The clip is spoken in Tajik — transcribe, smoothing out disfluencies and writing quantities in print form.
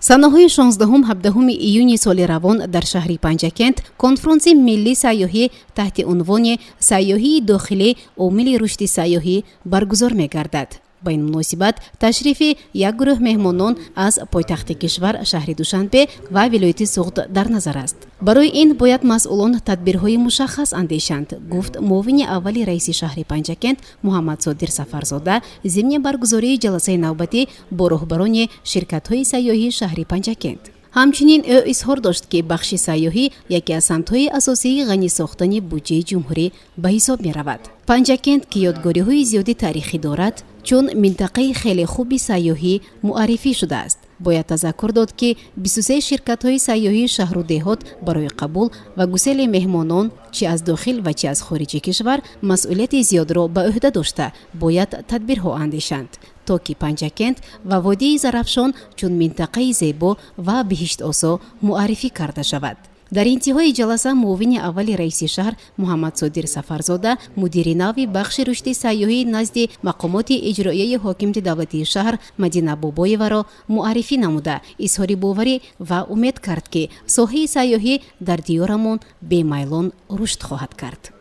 санаҳои 16-17 июни соли равон дар шаҳри Панчакент конфронси миллии сайёҳӣ таҳти унвони «Сайёҳии дохилӣ омили рушди сайёҳӣ» баргузор мегардад. ба ин муносибат ташрифи як гурӯҳ меҳмонон аз пойтахти кишвар шаҳри Душанбе ва вилояти Суғд дар назар аст. барои ин бояд масъулон тадбирҳои мушаххас андешанд, гуфт муовини аввали раиси шаҳри Панчакент Муҳаммад Содир Сафарзода зимни баргузории ҷаласаи навбатӣ бо роҳбарони ширкатҳои сайёҳии шаҳри Панчакент. ҳамчунин ӯ изҳор дошт, ки бахши сайёҳӣ яке аз самтҳои асосии ғанӣ сохтани буҷаи ҷумҳурӣ ба ҳисоб меравад. Панчакент ки ёдгориҳои зиёди таърихӣ дорад, чун минтақаи хеле хуби сайёҳӣ муаррифӣ шудааст. бояд тазаккур дод, ки 23 ширкатҳои сайёҳии шаҳру деҳот барои қабул ва гусели меҳмонон чӣ аз дохил ва чӣ аз хориҷи кишвар масъулияти зиёдро ба ӯҳда дошта бояд тадбирҳо андешанд, то ки Панчакент ва водии Зарафшон чун минтақаи зебо ва биҳиштосо муаррифӣ карда шавад. дар интиҳои ҷаласа муовини аввали раиси шаҳр Муҳаммад Содир Сафарзода мудири нави бахши рушди сайёҳӣ назди мақомоти иҷроияи ҳокимияти давлатии шаҳр Мадина Бобоеваро муаррифӣ намуда изҳори боварӣ ва умед кард, ки соҳаи сайёҳӣ дар диёрамон бемайлон рушд хоҳад кард.